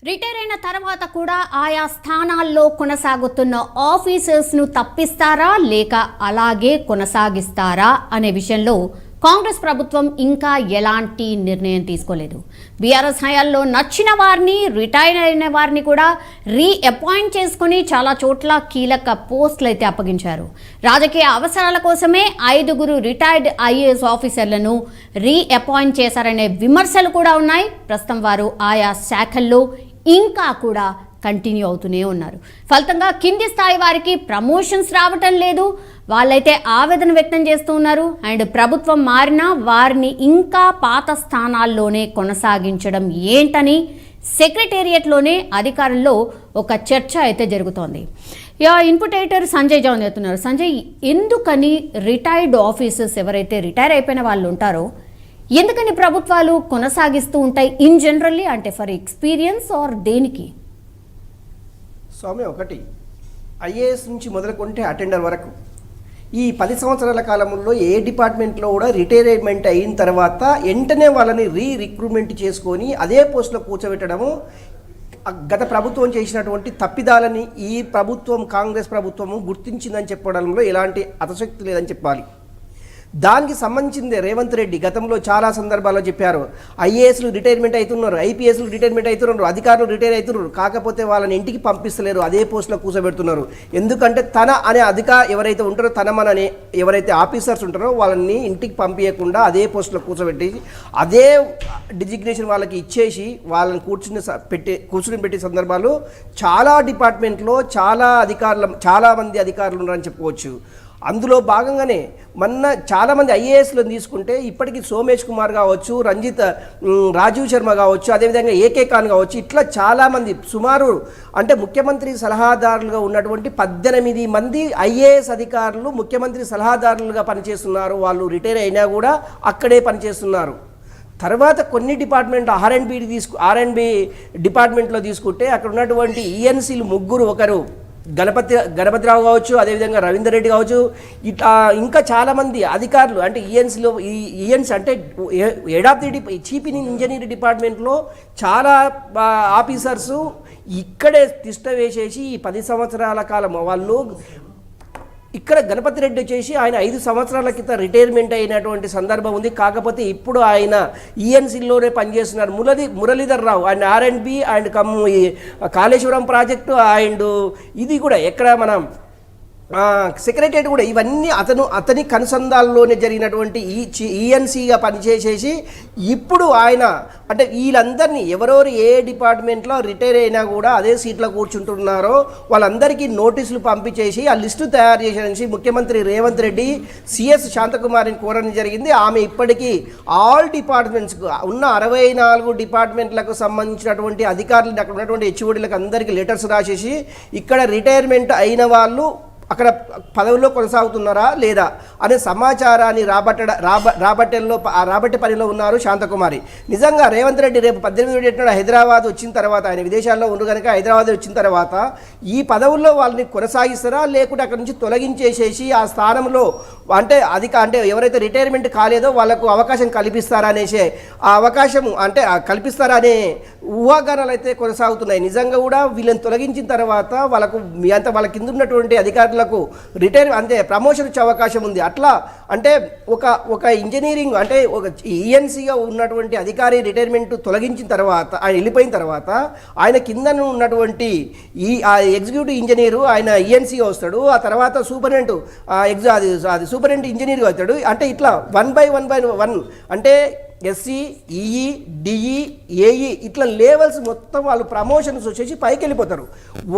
Retire అయిన తర్వాత కూడా ఆయా స్థానాల్లో కొనసాగుతున్న ఆఫీసర్స్ను తప్పిస్తారా లేక అలాగే కొనసాగిస్తారా అనే విషయంలో కాంగ్రెస్ ప్రభుత్వం ఇంకా ఎలాంటి నిర్ణయం తీసుకోలేదు. బీఆర్ఎస్ హయాంలో నచ్చిన వారిని, రిటైర్ అయిన వారిని కూడా రీఅపాయింట్ చేసుకుని చాలా చోట్ల కీలక పోస్టులు అయితే అప్పగించారు. రాజకీయ అవసరాల కోసమే 5 రిటైర్డ్ ఐఏఎస్ ఆఫీసర్లను రీఅపాయింట్ చేశారనే విమర్శలు కూడా ఉన్నాయి. ప్రస్తుతం వారు ఆయా శాఖల్లో ఇంకా కూడా కంటిన్యూ అవుతూనే ఉన్నారు. ఫలితంగా కింది స్థాయి వారికి ప్రమోషన్స్ రావటం లేదు. వాళ్ళైతే ఆవేదన వ్యక్తం చేస్తూ ఉన్నారు. అండ్ ప్రభుత్వం మారినా వారిని ఇంకా పాత స్థానాల్లోనే కొనసాగించడం ఏంటని సెక్రటేరియట్లోనే అధికారుల్లో ఒక చర్చ అయితే జరుగుతోంది. ఇన్పుట్ ఎడిటర్ సంజయ్ జౌన్ చెప్తున్నారు. సంజయ్, ఎందుకని రిటైర్డ్ ఆఫీసర్స్ ఎవరైతే రిటైర్ అయిపోయిన వాళ్ళు ఉంటారో ఎందుకని ప్రభుత్వాలు కొనసాగిస్తూ ఉంటాయి ఇన్ జనరల్లీ, అంటే ఫర్ ఎక్స్పీరియన్స్ ఆర్ దేనికి? స్వామి, ఒకటి ఐఏఎస్ నుంచి మొదలుకుంటే అటెండర్ వరకు ఈ 10 సంవత్సరాల కాలంలో ఏ డిపార్ట్మెంట్లో కూడా రిటైర్మెంట్ అయిన తర్వాత వెంటనే వాళ్ళని రిక్రూట్మెంట్ చేసుకొని అదే పోస్టులో కూర్చోబెట్టడము గత ప్రభుత్వం చేసినటువంటి తప్పిదాలని ఈ ప్రభుత్వం, కాంగ్రెస్ ప్రభుత్వము గుర్తించిందని చెప్పడంలో ఎలాంటి అతిశక్తి లేదని చెప్పాలి. దానికి సంబంధించిందే రేవంత్ రెడ్డి గతంలో చాలా సందర్భాల్లో చెప్పారు. ఐఏఎస్లు రిటైర్మెంట్ అవుతున్నారు, ఐపీఎస్లు రిటైర్మెంట్ అవుతున్నారు, అధికారులు రిటైర్ అవుతున్నారు, కాకపోతే వాళ్ళని ఇంటికి పంపిస్తలేరు, అదే పోస్టులో కూర్చోబెడుతున్నారు. ఎందుకంటే తన అనే ఎవరైతే ఉంటారో, తన మన అనే ఎవరైతే ఆఫీసర్స్ ఉంటారో వాళ్ళని ఇంటికి పంపించకుండా అదే పోస్టులో కూర్చోబెట్టి అదే డిజిగ్నేషన్ వాళ్ళకి ఇచ్చేసి వాళ్ళని కూర్చుని పెట్టే సందర్భాలు చాలా డిపార్ట్మెంట్లో చాలా మంది అధికారులు ఉన్నారని చెప్పుకోవచ్చు. అందులో భాగంగానే మొన్న చాలామంది ఐఏఎస్లను తీసుకుంటే ఇప్పటికీ సోమేష్ కుమార్ కావచ్చు, రాజీవ్ శర్మ కావచ్చు, అదేవిధంగా ఏకే ఖాన్ కావచ్చు, ఇట్లా చాలామంది సుమారు అంటే ముఖ్యమంత్రి సలహాదారులుగా ఉన్నటువంటి 18 మంది ఐఏఎస్ అధికారులు ముఖ్యమంత్రి సలహాదారులుగా పనిచేస్తున్నారు. వాళ్ళు రిటైర్ అయినా కూడా అక్కడే పనిచేస్తున్నారు. తర్వాత కొన్ని డిపార్ట్మెంట్ ఆర్ఎండ్బి డిపార్ట్మెంట్లో తీసుకుంటే అక్కడ ఉన్నటువంటి ఈఎన్సీలు 3, ఒకరు గణపతిరావు కావచ్చు, అదేవిధంగా రవీందర్ రెడ్డి కావచ్చు, ఇట్లా ఇంకా చాలామంది అధికారులు అంటే ఈఎన్సీ అంటే head of the chief engineer డిపార్ట్మెంట్లో చాలా ఆఫీసర్సు ఇక్కడే తిష్ట వేసేసి ఈ 10 సంవత్సరాల కాలం వాళ్ళు ఇక్కడ గణపతి రెడ్డి వచ్చేసి ఆయన 5 సంవత్సరాల క్రితం రిటైర్మెంట్ అయినటువంటి సందర్భం ఉంది. కాకపోతే ఇప్పుడు ఆయన ఈఎన్సీలోనే పనిచేస్తున్నారు. మురళీధర్ రావు అండ్ ఆర్ఎండ్బి అండ్ కాళేశ్వరం ప్రాజెక్టు అండ్ ఇది కూడా ఎక్కడ మనం సెక్రటరియట్ కూడా, ఇవన్నీ అతని కనుసంధానంలోనే జరిగినటువంటి ఈఎన్సీగా పనిచేసేసి ఇప్పుడు ఆయన అంటే వీళ్ళందరినీ ఎవరెవరు ఏ డిపార్ట్మెంట్లో రిటైర్ అయినా కూడా అదే సీట్లో కూర్చుంటున్నారో వాళ్ళందరికీ నోటీసులు పంపించేసి ఆ లిస్టు తయారు చేసేసి ముఖ్యమంత్రి రేవంత్ రెడ్డి సిఎస్ శాంతకుమారిని కోరడం జరిగింది. ఆమె ఇప్పటికీ ఆల్ డిపార్ట్మెంట్స్కు ఉన్న 64 డిపార్ట్మెంట్లకు సంబంధించినటువంటి అధికారులు అక్కడ ఉన్నటువంటి హెచ్ఓడీలకు అందరికీ లెటర్స్ రాసేసి ఇక్కడ రిటైర్మెంట్ అయిన వాళ్ళు అక్కడ పదవిలో కొనసాగుతున్నారా లేదా అనే సమాచారాన్ని రాబట్టే పనిలో ఉన్నారు శాంతకుమారి. నిజంగా రేవంత్ రెడ్డి రేపు 18 హైదరాబాద్ వచ్చిన తర్వాత, ఆయన విదేశాల్లో ఉండు కనుక హైదరాబాద్ వచ్చిన తర్వాత ఈ పదవుల్లో వాళ్ళని కొనసాగిస్తారా లేకుంటే అక్కడ నుంచి తొలగించేసేసి ఆ స్థానంలో అంటే ఎవరైతే రిటైర్మెంట్ కాలేదో వాళ్ళకు అవకాశం కల్పిస్తారా అనేసే ఆ అవకాశం అంటే కల్పిస్తారా అనే ఊహాగానాలు అయితే కొనసాగుతున్నాయి. నిజంగా కూడా వీళ్ళని తొలగించిన తర్వాత వాళ్ళ కింద ఉన్నటువంటి అధికారులు రిటైర్ అంటే ప్రమోషన్ వచ్చే అవకాశం ఉంది. అట్లా అంటే ఒక ఇంజనీరింగ్ అంటే ఒక ఈఎన్సీగా ఉన్నటువంటి అధికారి రిటైర్మెంట్ తొలగించిన తర్వాత, ఆయన వెళ్ళిపోయిన తర్వాత ఆయన కింద ఉన్నటువంటి ఎగ్జిక్యూటివ్ ఇంజనీరు ఆయన ఈఎన్సీగా వస్తాడు. ఆ తర్వాత సూపరింటెండెంట్ ఇంజనీర్గా అవుతాడు. అంటే ఇట్లా 1 by 1 అంటే ఎస్సీ, ఈఈ, డిఈ, ఏఈ ఇట్లా లెవెల్స్ మొత్తం వాళ్ళు ప్రమోషన్స్ వచ్చేసి పైకి వెళ్ళిపోతారు.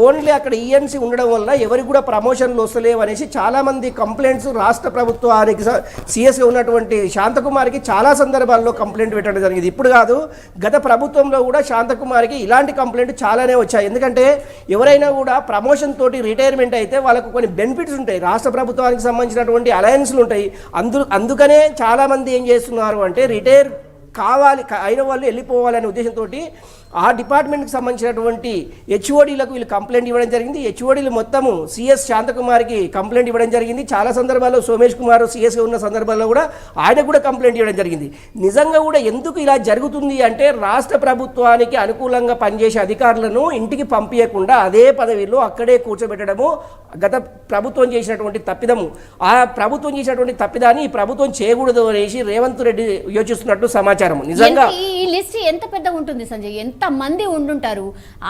ఓన్లీ అక్కడ ఈఎన్సీ ఉండడం వల్ల ఎవరికి కూడా ప్రమోషన్లు వస్తలేవు అనేసి చాలామంది కంప్లైంట్స్ రాష్ట్ర ప్రభుత్వానికి సీఎస్గా ఉన్నటువంటి శాంతకుమారికి చాలా సందర్భాల్లో కంప్లైంట్ పెట్టడం జరిగింది. ఇప్పుడు కాదు, గత ప్రభుత్వంలో కూడా శాంతకుమారికి ఇలాంటి కంప్లైంట్ చాలానే వచ్చాయి. ఎందుకంటే ఎవరైనా కూడా ప్రమోషన్ తోటి రిటైర్మెంట్ అయితే వాళ్ళకు కొన్ని బెనిఫిట్స్ ఉంటాయి, రాష్ట్ర ప్రభుత్వానికి సంబంధించినటువంటి అలయన్స్లు ఉంటాయి. అందుకనే చాలామంది ఏం చేస్తున్నారు అంటే రిటైర్ అయిన వాళ్ళు వెళ్ళిపోవాలనే ఉద్దేశంతో ఆ డిపార్ట్మెంట్కి సంబంధించినటువంటి హెచ్ఓడీలకు వీళ్ళు కంప్లైంట్ ఇవ్వడం జరిగింది. హెచ్ఓడీలు మొత్తము సిఎస్ శాంతకుమార్కి కంప్లైంట్ ఇవ్వడం జరిగింది. చాలా సందర్భాల్లో సోమేష్ కుమార్ సిఎస్గా ఉన్న సందర్భాల్లో కూడా ఆయన కూడా కంప్లైంట్ ఇవ్వడం జరిగింది. నిజంగా కూడా ఎందుకు ఇలా జరుగుతుంది అంటే రాష్ట్ర ప్రభుత్వానికి అనుకూలంగా పనిచేసే అధికారులను ఇంటికి పంపించకుండా అదే పదవిలో అక్కడే కూర్చోబెట్టడము గత ప్రభుత్వం చేసినటువంటి తప్పిదము. ఆ ప్రభుత్వం చేసినటువంటి తప్పిదాన్ని ఈ ప్రభుత్వం చేయకూడదు అనేసి రేవంత్ రెడ్డి యోచిస్తున్నట్టు సమాచారం. నిజంగా ఈ లిస్ట్ ఎంత పెద్ద ఉంటుంది సంజయ్, ఎంత మంది ఉండుంటారు?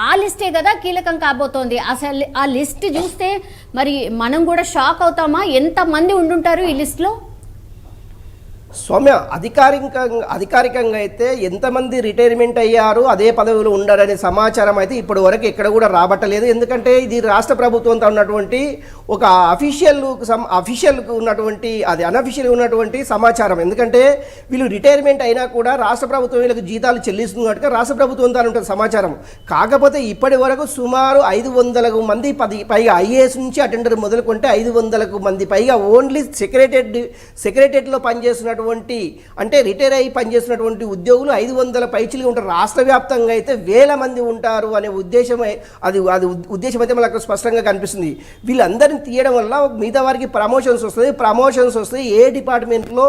ఆ లిస్టే కదా కీలకం కాబోతోంది. అసలు ఆ లిస్ట్ చూస్తే మరి మనం కూడా షాక్ అవుతామా? ఎంత మంది ఉండుంటారు ఈ లిస్ట్లో? సౌమ్య, అధికారికంగా అయితే ఎంతమంది రిటైర్మెంట్ అయ్యారు అదే పదవిలో ఉండారనే సమాచారం అయితే ఇప్పటి వరకు ఎక్కడ కూడా రాబట్టలేదు. ఎందుకంటే ఇది రాష్ట్ర ప్రభుత్వంతో ఉన్నటువంటి ఒక అఫీషియల్కు ఉన్నటువంటి అది అనఫీషియల్గా ఉన్నటువంటి సమాచారం. ఎందుకంటే వీళ్ళు రిటైర్మెంట్ అయినా కూడా రాష్ట్ర ప్రభుత్వం వీళ్ళకి జీతాలు చెల్లిస్తున్నట్టుగా రాష్ట్ర ప్రభుత్వంతో ఉంటుంది సమాచారం. కాకపోతే ఇప్పటి వరకు సుమారు 500 మంది పైగా ఐఏఎస్ నుంచి అటెండర్ మొదలుకుంటే 500 మంది పైగా ఓన్లీ సెక్రటరియట్లో పనిచేస్తున్నటువంటి అంటే రిటైర్ అయ్యి పనిచేస్తున్నటువంటి ఉద్యోగులు 500 పైచిలుగా ఉంటారు. రాష్ట్ర వ్యాప్తంగా అయితే 1000 మంది ఉంటారు అనే ఉద్దేశం అయితే మనకు స్పష్టంగా కనిపిస్తుంది. వీళ్ళందరినీ తీయడం వల్ల మిగతా వారికి ప్రమోషన్స్ వస్తాయి. ఏ డిపార్ట్మెంట్లో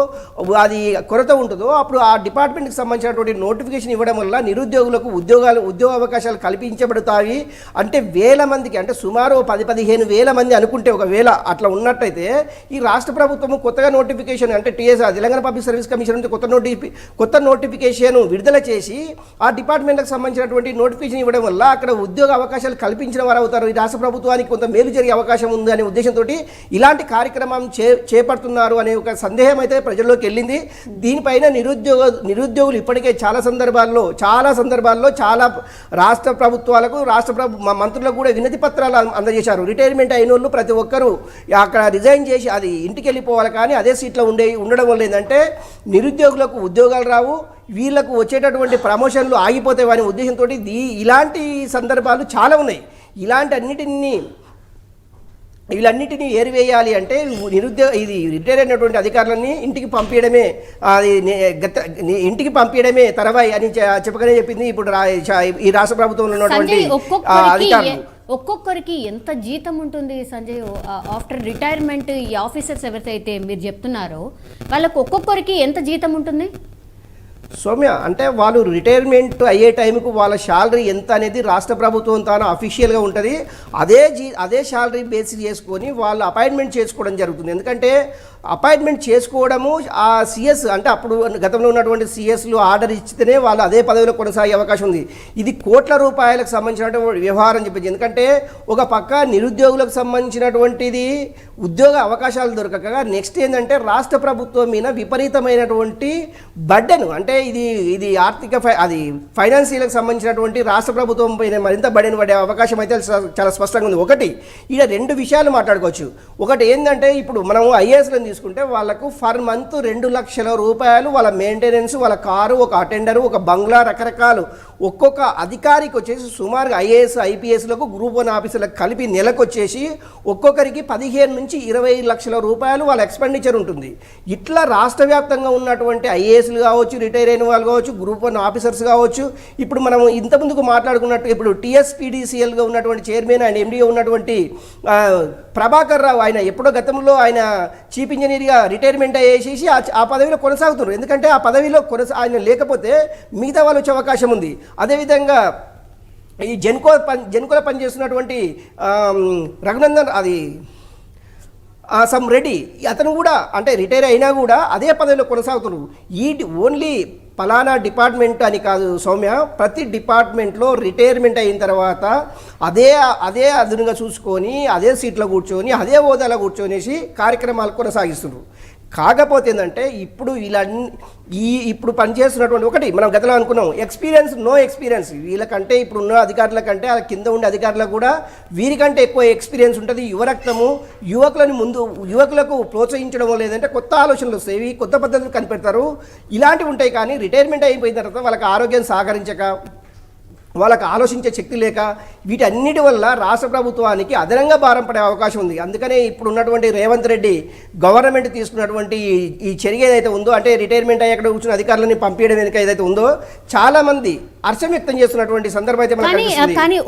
అది కొరత ఉంటుందో అప్పుడు ఆ డిపార్ట్మెంట్కి సంబంధించినటువంటి నోటిఫికేషన్ ఇవ్వడం వల్ల నిరుద్యోగులకు ఉద్యోగ అవకాశాలు కల్పించబడతాయి. అంటే 1000 మందికి, అంటే సుమారు 10-15 వేల మంది అనుకుంటే ఒకవేళ అట్లా ఉన్నట్టయితే ఈ రాష్ట్ర ప్రభుత్వం కొత్తగా నోటిఫికేషన్ అంటే TSR Telangana public service commission నుంచి కొత్త నోటిఫికేషన్ విడుదల చేసి ఆ డిపార్ట్మెంట్కి సంబంధించినటువంటి నోటిఫికేషన్ ఇవ్వడం వల్ల అక్కడ ఉద్యోగ అవకాశాలు కల్పించిన వారు అవుతారు. ఈ రాష్ట్ర ప్రభుత్వానికి కొంత మేలు జరిగే అవకాశం ఉంది అనే ఉద్దేశంతో ఇలాంటి కార్యక్రమం చేపడుతున్నారు అనే ఒక సందేహం అయితే ప్రజల్లోకి వెళ్ళింది. దీనిపైన నిరుద్యోగులు ఇప్పటికే చాలా సందర్భాల్లో చాలా రాష్ట్ర ప్రభుత్వాలకు మంత్రులకు కూడా వినతి పత్రాలు అందజేశారు. రిటైర్మెంట్ అయిన వాళ్ళు ప్రతి ఒక్కరూ అక్కడ రిజైన్ చేసి అది ఇంటికి వెళ్ళిపోవాలి. కానీ అదే సీట్లో ఉండడం వల్ల ఏంటంటే నిరుద్యోగులకు ఉద్యోగాలు రావు, వీళ్ళకు వచ్చేటటువంటి ప్రమోషన్లు ఆగిపోతాయి అనే ఉద్దేశంతో ఇలాంటి సందర్భాలు చాలా ఉన్నాయి. వీళ్ళన్నిటినీ ఏరివేయాలి అంటే ఇది రిటైర్ అయినటువంటి అధికారులని ఇంటికి పంపించడమే తర్వాయి అని చెప్పగానే చెప్పింది ఇప్పుడు ఈ రాష్ట్ర ప్రభుత్వంలో ఉన్నటువంటి అధికారులు. ఒక్కొక్కరికి ఎంత జీతం ఉంటుంది సంజయ్? ఆఫ్టర్ రిటైర్మెంట్ ఈ ఆఫీసర్స్ ఎవరైతే మీరు చెప్తున్నారో వాళ్ళకు ఒక్కొక్కరికి ఎంత జీతం ఉంటుంది? సౌమ్య, అంటే వాళ్ళు రిటైర్మెంట్ అయ్యే టైంకు వాళ్ళ శాలరీ ఎంత అనేది రాష్ట్ర ప్రభుత్వం తాను అఫీషియల్గా ఉంటుంది. అదే శాలరీ బేస్ చేసుకొని వాళ్ళు అపాయింట్మెంట్ చేసుకోవడం జరుగుతుంది. ఎందుకంటే అపాయింట్మెంట్ చేసుకోవడము ఆ సిఎస్ అంటే అప్పుడు గతంలో ఉన్నటువంటి సిఎస్లు ఆర్డర్ ఇచ్చితేనే వాళ్ళు అదే పదవిలో కొనసాగే అవకాశం ఉంది. ఇది కోట్ల రూపాయలకు సంబంధించినటువంటి వ్యవహారం చెప్పింది. ఎందుకంటే ఒక పక్క నిరుద్యోగులకు సంబంధించినటువంటిది ఉద్యోగ అవకాశాలు దొరకక నెక్స్ట్ ఏంటంటే రాష్ట్ర ప్రభుత్వం మీద విపరీతమైనటువంటి బర్డెన్, అంటే ఇది అది ఫైనాన్షియల్కి సంబంధించినటువంటి రాష్ట్ర ప్రభుత్వం పైన మరింత బర్డెన్ పడే అవకాశం అయితే చాలా స్పష్టంగా ఉంది. ఒకటి ఇక్కడ 2 విషయాలు మాట్లాడుకోవచ్చు. ఒకటి ఏంటంటే ఇప్పుడు మనం ఐఏఎస్లను తీసుకుంటే వాళ్ళకు ఫర్ మంత్ 2 లక్షల రూపాయలు వాళ్ళ మెయింటెనెన్స్, వాళ్ళ కారు, ఒక అటెండరు, ఒక బంగ్లా, రకరకాలు ఒక్కొక్క అధికారికి వచ్చేసి సుమారుగా ఐఏఎస్ ఐపీఎస్లకు గ్రూప్ 1 ఆఫీసర్లకు కలిపి నెలకు వచ్చేసి ఒక్కొక్కరికి 15 నుంచి 20 లక్షల రూపాయలు వాళ్ళ ఎక్స్పెండిచర్ ఉంటుంది. ఇట్లా రాష్ట్ర వ్యాప్తంగా ఉన్నటువంటి ఐఏఎస్లు కావచ్చు, రిటైర్ అయిన వాళ్ళు కావచ్చు, గ్రూప్ 1 ఆఫీసర్స్ కావచ్చు, ఇప్పుడు మనం ఇంతకుముందుకు మాట్లాడుకున్నట్టు ఇప్పుడు టీఎస్పీడీసీఎల్గా ఉన్నటువంటి చైర్మన్ అండ్ ఎండీగా ఉన్నటువంటి ప్రభాకర్ రావు, ఆయన ఎప్పుడో గతంలో ఆయన చీఫ్ ఇంజనీర్గా రిటైర్మెంట్ అయ్యేసేసి ఆ పదవిలో కొనసాగుతున్నారు. ఎందుకంటే ఆ పదవిలో ఆయన లేకపోతే మిగతా వాళ్ళు వచ్చే అవకాశం ఉంది. అదేవిధంగా ఈ జెన్కోలో పనిచేస్తున్నటువంటి రఘునందన్ సమ్ రెడ్డి, అతను కూడా అంటే రిటైర్ అయినా కూడా అదే పదవిలో కొనసాగుతున్నారు. ఓన్లీ ఫలానా డిపార్ట్మెంట్ అని కాదు సౌమ్య, ప్రతి డిపార్ట్మెంట్లో రిటైర్మెంట్ అయిన తర్వాత అదే అదునుగా చూసుకొని అదే సీట్లో కూర్చొని అదే హోదాలో కూర్చొనేసి కార్యక్రమాలు కొనసాగిస్తున్నారు. కాకపోతే ఏంటంటే ఇప్పుడు పనిచేస్తున్నటువంటి ఒకటి మనం గతంలో అనుకున్నాం నో ఎక్స్పీరియన్స్ వీళ్ళకంటే ఇప్పుడు ఉన్న అధికారుల కంటే ఆ కింద ఉండే అధికారులకు కూడా వీరికంటే ఎక్కువ ఎక్స్పీరియన్స్ ఉంటుంది. యువరక్తము, యువకులకు ప్రోత్సహించడం లేదంటే కొత్త ఆలోచనలు వస్తాయి, కొత్త పద్ధతులు కనిపెడతారు, ఇలాంటివి ఉంటాయి. కానీ రిటైర్మెంట్ అయిపోయిన తర్వాత వాళ్ళకి ఆరోగ్యం సహకరించక వాళ్ళకి ఆలోచించే శక్తి లేక వీటన్నిటి వల్ల రాష్ట్ర ప్రభుత్వానికి అదనంగా భారం పడే అవకాశం ఉంది. అందుకనే ఇప్పుడు ఉన్నటువంటి రేవంత్ రెడ్డి గవర్నమెంట్ తీసుకున్నటువంటి ఈ చర్య ఏదైతే ఉందో, అంటే రిటైర్మెంట్ అయ్యి అక్కడ కూర్చున్న అధికారులని పంపించడం వెనుక ఏదైతే ఉందో చాలా మంది హర్షం వ్యక్తం చేస్తున్నటువంటి సందర్భం అయితే మనకు కనిపిస్తుంది. కానీ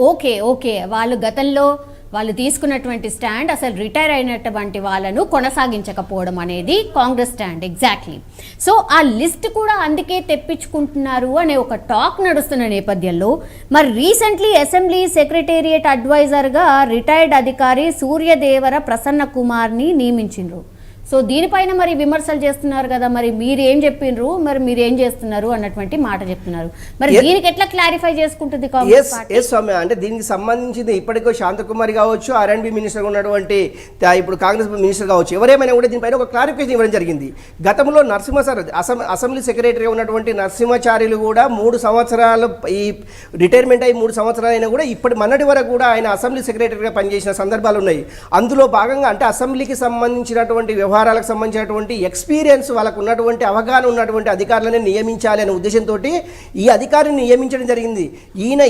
ఓకే వాళ్ళు గతంలో వాళ్ళు తీసుకున్నటువంటి స్టాండ్ అసలు రిటైర్ అయినటువంటి వాళ్ళను కొనసాగించకపోవడం అనేది కాంగ్రెస్ స్టాండ్ ఎగ్జాక్ట్లీ. సో ఆ లిస్ట్ కూడా అందుకే తెప్పించుకుంటున్నారు అనే ఒక టాక్ నడుస్తున్న నేపథ్యంలో మరి రీసెంట్లీ అసెంబ్లీ సెక్రటేరియట్ అడ్వైజర్గా రిటైర్డ్ అధికారి సూర్యదేవర ప్రసన్న కుమార్ని నియమించిండ్రు. సో దీనిపైన మరి విమర్శలు చేస్తున్నారు కదా, మరి మీరు ఏం చెప్పిండ్రు, మరి మీరు ఏం చేస్తున్నారు అన్నటువంటి మాట చెప్తున్నారు. మరి దీనికి ఎట్లా క్లారిఫై చేసుకుంటుంది కాంగ్రెస్ పార్టీ? స్వామి, అంటే దీనికి సంబంధించింది ఇప్పటికో శాంతకుమారి కావచ్చు, R&B మినిస్టర్ ఉన్నటువంటి ఇప్పుడు కాంగ్రెస్ మినిస్టర్ కావచ్చు, ఎవరేమైనా కూడా దీనిపైన ఒక క్లారిఫికేషన్ ఇవ్వడం జరిగింది. గతంలో నరసింహాచారి అసెంబ్లీ సెక్రటరీగా ఉన్నటువంటి నరసింహాచార్యులు కూడా 3 సంవత్సరాలు ఈ రిటైర్మెంట్ అయ్యి 3 సంవత్సరాలు అయినా కూడా ఇప్పటి మొన్నటి వరకు కూడా ఆయన అసెంబ్లీ సెక్రటరీగా పనిచేసిన సందర్భాలు ఉన్నాయి. అందులో భాగంగా అంటే అసెంబ్లీకి సంబంధించినటువంటి వ్యవహారాలకు సంబంధించినటువంటి ఎక్స్పీరియన్స్, వాళ్ళకు ఉన్నటువంటి అవగాహన ఉన్నటువంటి అధికారులను నియమించాలి అనే ఉద్దేశంతో ఈ అధికారిని నియమించడం జరిగింది. ఈయన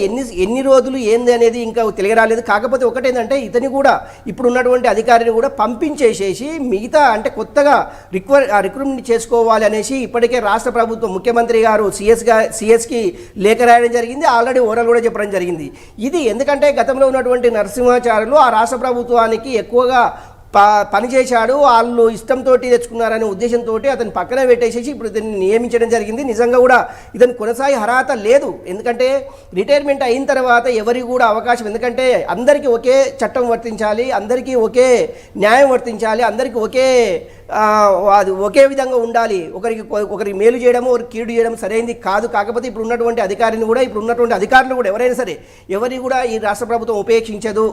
ఎన్ని రోజులు ఏంది అనేది ఇంకా తెలియరాలేదు. కాకపోతే ఒకటేంటంటే ఇతని కూడా ఇప్పుడు ఉన్నటువంటి అధికారిని కూడా పంపించేసేసి మిగతా అంటే కొత్తగా రిక్రూట్మెంట్ చేసుకోవాలి అనేసి ఇప్పటికే రాష్ట్ర ప్రభుత్వం ముఖ్యమంత్రి గారు సిఎస్కి లేఖ రాయడం జరిగింది. ఆల్రెడీ ఓరల్ కూడా చెప్పడం జరిగింది. ఇది ఎందుకంటే గతంలో ఉన్నటువంటి నరసింహాచార్యులు ఆ రాష్ట్ర ప్రభుత్వానికి ఎక్కువగా పనిచేశాడు, వాళ్ళు ఇష్టంతో తెచ్చుకున్నారనే ఉద్దేశంతో అతను పక్కన పెట్టేసేసి ఇప్పుడు ఇతన్ని నియమించడం జరిగింది. నిజంగా కూడా ఇతను కొనసాగే అర్హత లేదు. ఎందుకంటే రిటైర్మెంట్ అయిన తర్వాత ఎవరికి కూడా అవకాశం, ఎందుకంటే అందరికీ ఒకే చట్టం వర్తించాలి, అందరికీ ఒకే న్యాయం వర్తించాలి, అందరికీ అది ఒకే విధంగా ఉండాలి. ఒకరికి మేలు చేయడము ఒకరికి కీడు చేయడం సరైనది కాదు. కాకపోతే ఇప్పుడు ఉన్నటువంటి అధికారిని కూడా ఇప్పుడు ఉన్నటువంటి అధికారులు కూడా ఎవరైనా సరే ఎవరిని కూడా ఈ రాష్ట్ర ప్రభుత్వం ఉపేక్షించదు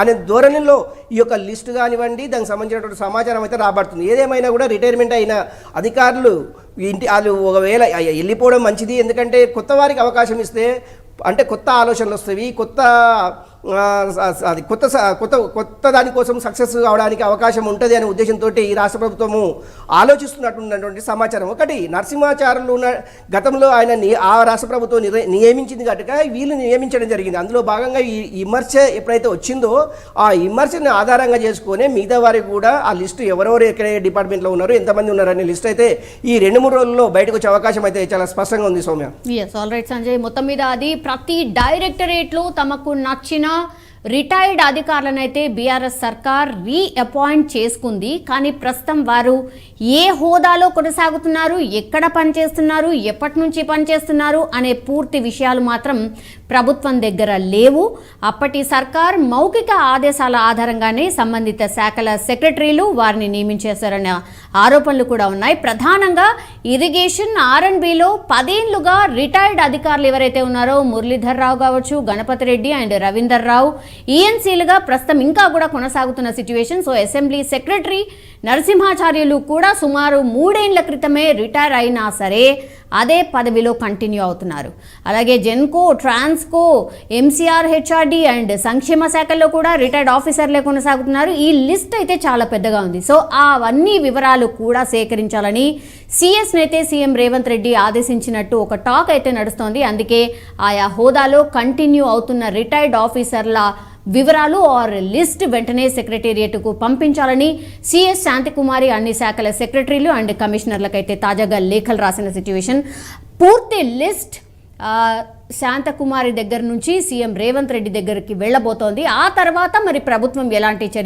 అనే ధోరణిలో ఈ యొక్క లిస్టు కానివ్వండి, దానికి సంబంధించినటువంటి సమాచారం అయితే రాబడుతుంది. ఏదేమైనా కూడా రిటైర్మెంట్ అయిన అధికారులు వాళ్ళు ఒకవేళ వెళ్ళిపోవడం మంచిది. ఎందుకంటే కొత్త వారికి అవకాశం ఇస్తే అంటే కొత్త ఆలోచనలు వస్తాయి, కొత్త దానికోసం సక్సెస్ అవడానికి అవకాశం ఉంటుంది అనే ఉద్దేశంతో ఈ రాష్ట్ర ప్రభుత్వము ఆలోచిస్తున్నటువంటి సమాచారం. ఒకటి నరసింహాచార్యులు గతంలో ఆయన ఆ రాష్ట్ర ప్రభుత్వం నియమించింది కనుక వీళ్ళు నియమించడం జరిగింది. అందులో భాగంగా ఈ విమర్శ ఎప్పుడైతే వచ్చిందో ఆ విమర్శని ఆధారంగా చేసుకొని మిగతా వారికి కూడా ఆ లిస్టు ఎవరెవరు ఎక్కడ డిపార్ట్మెంట్లో ఉన్నారు, ఎంతమంది ఉన్నారు అనే లిస్ట్ అయితే ఈ 2-3 రోజుల్లో బయటకు వచ్చే అవకాశం అయితే చాలా స్పష్టంగా ఉంది. సౌమ్య, ఆల్ రైట్ సంజయ్, మొత్తం మీద అది ప్రతి డైరెక్టరేట్లో తమకు నచ్చిన రిటైర్డ్ అధికారులనైతే బీఆర్ఎస్ సర్కార్ రీఅపాయింట్ చేసుకుంది. కానీ ప్రస్తుతం వారు ఏ హోదాలో కొనసాగుతున్నారు, ఎక్కడ పనిచేస్తున్నారు, ఎప్పటి నుంచి పనిచేస్తున్నారు అనే పూర్తి విషయాలు మాత్రం ప్రభుత్వం దగ్గర లేవు. అప్పటి సర్కార్ మౌఖిక ఆదేశాల ఆధారంగానే సంబంధిత శాఖల సెక్రటరీలు వారిని నియమించేశారన్న ఆరోపణలు కూడా ఉన్నాయి. ప్రధానంగా ఇరిగేషన్, R&Bలో 10 ఏళ్లుగా రిటైర్డ్ అధికారులు ఎవరైతే ఉన్నారో మురళీధర్ రావు కావచ్చు, గణపతి రెడ్డి అండ్ రవీందర్ రావు ఈఎన్సీలుగా ప్రస్తుతం ఇంకా కూడా కొనసాగుతున్న situation. So assembly secretary Narasimhacharyulu కూడా సుమారు 3 ఏళ్ల క్రితమే రిటైర్ అయినా సరే అదే పదవిలో కంటిన్యూ అవుతున్నారు. అలాగే Genco, Transco, MCR, HRD and సంక్షేమ శాఖల్లో కూడా రిటైర్డ్ ఆఫీసర్లే కొనసాగుతున్నారు. ఈ లిస్ట్ అయితే చాలా పెద్దగా ఉంది. సో అవన్నీ వివరాలు కూడా సేకరించాలని సిఎస్ నైతే సీఎం రేవంత్ రెడ్డి ఆదేశించినట్టు ఒక టాక్ అయితే నడుస్తోంది. అందుకే ఆయా హోదాలో కంటిన్యూ అవుతున్న రిటైర్డ్ ఆఫీసర్ల వివరాలు ఆర్ లిస్ట్ వెంటనే సెక్రటేరియట్కు పంపించాలని సిఎస్ శాంతకుమారి అన్ని శాఖల సెక్రటరీలు అండ్ కమిషనర్లకైతే తాజాగా లేఖలు రాసిన సిచ్యువేషన్. పూర్తి లిస్ట్ శాంతకుమారి దగ్గర నుంచి సీఎం రేవంత్ రెడ్డి దగ్గరికి వెళ్ళబోతోంది. ఆ తర్వాత మరి ప్రభుత్వం ఎలాంటి చర్య